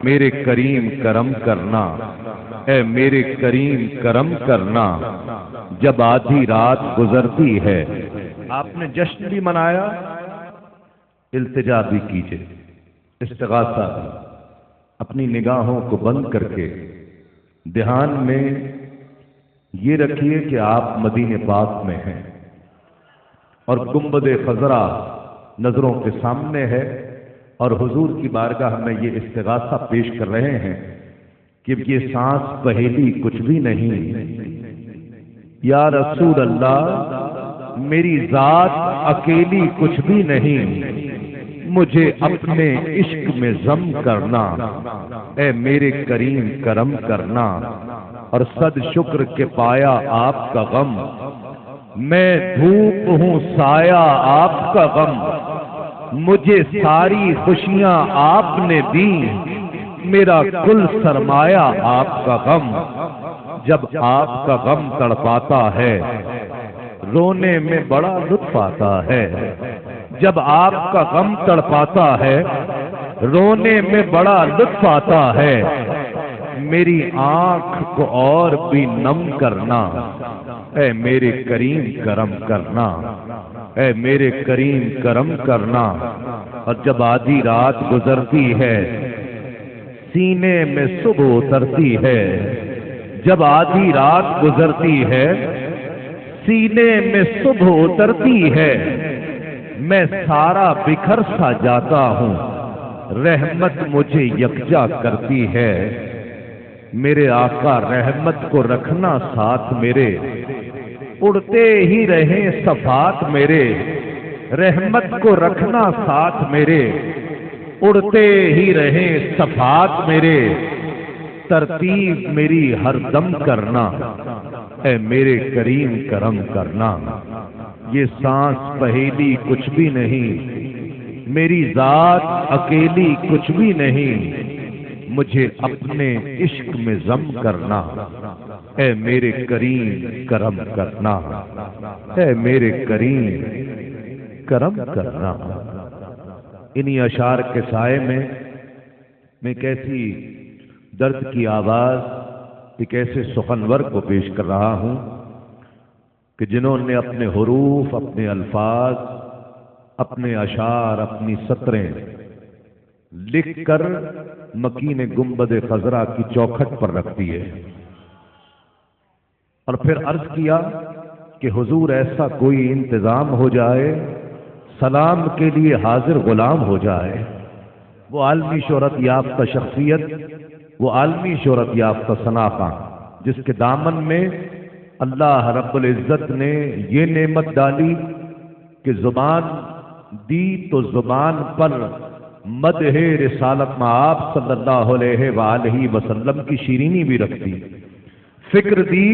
میرے کریم کرم کرنا، اے میرے کریم کرم کرنا، جب آدھی رات گزرتی ہے۔ آپ نے جشن بھی منایا، التجا بھی کیجئے، استغاثہ بھی۔ اپنی نگاہوں کو بند کر کے دھیان میں یہ رکھیے کہ آپ مدینے پاک میں ہیں اور گنبد خضرا نظروں کے سامنے ہے، اور حضور کی بارگاہ میں یہ استغاثہ پیش کر رہے ہیں کہ یہ سانس پہیلی کچھ بھی نہیں، یا رسول اللہ میری ذات اکیلی کچھ بھی نہیں، مجھے اپنے عشق میں ضم کرنا، اے میرے کریم کرم کرنا، اور صد شکر کے پایا آپ کا غم، میں دھوپ ہوں سایہ آپ کا غم، مجھے ساری خوشیاں آپ نے دی، میرا کل سرمایہ آپ کا غم، جب آپ کا غم تڑپاتا ہے رونے میں بڑا لطف آتا ہے، جب آپ کا غم تڑپاتا ہے رونے میں بڑا لطف آتا ہے، میری آنکھ کو اور بھی نم کرنا، اے میرے کریم کرم کرنا، اے میرے کریم کرم کرنا، اور جب آدھی رات گزرتی ہے سینے میں صبح اترتی ہے، جب آدھی رات گزرتی ہے سینے میں صبح اترتی ہے، میں سارا بکھر سا جاتا ہوں، رحمت مجھے یکجا کرتی ہے، میرے آقا رحمت کو رکھنا ساتھ میرے، اڑتے ہی رہیں صفات میرے، رحمت کو رکھنا ساتھ میرے، اڑتے ہی رہیں صفات میرے، ترتیب میری ہر دم کرنا، اے میرے کریم کرم کرنا، یہ سانس پہیلی کچھ بھی نہیں، میری ذات اکیلی کچھ بھی نہیں، مجھے اپنے عشق میں ضم کرنا، اے میرے کریم کرم کرنا، اے میرے کریم کرم کرنا۔ انہی اشعار کے سائے میں کیسی درد کی آواز ایک ایسے سخنور کو پیش کر رہا ہوں کہ جنہوں نے اپنے حروف، اپنے الفاظ، اپنے اشعار، اپنی سطریں لکھ کر مکین گنبد خضرا کی چوکھٹ پر رکھ دیے، اور پھر عرض کیا کہ حضور ایسا کوئی انتظام ہو جائے سلام کے لیے حاضر غلام ہو جائے۔ وہ عالمی شہرت یافتہ شخصیت، وہ عالمی شہرت یافتہ شناخت جس کے دامن میں اللہ رب العزت نے یہ نعمت ڈالی کہ زبان دی تو زبان پر مدح رسالت مآب صلی اللہ علیہ وآلہ وسلم کی شیرینی بھی رکھتی، فکر دی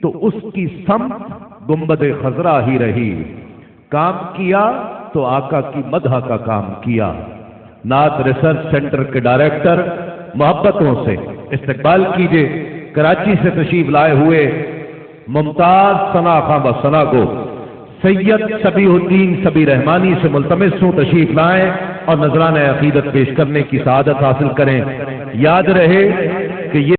تو اس کی سمت گنبد خضرا ہی رہی، کام کیا تو آقا کی مدح کا کام کیا۔ نعت ریسرچ سینٹر کے ڈائریکٹر محبتوں سے استقبال کیجئے کراچی سے تشریف لائے ہوئے ممتاز ثنا خواں و ثنا گو سید صبیح الدین صبی رحمانی سے ملتمس ہوں تشریف لائیں اور نذرانہ عقیدت پیش کرنے کی سعادت حاصل کریں۔ یاد رہے کہ یہ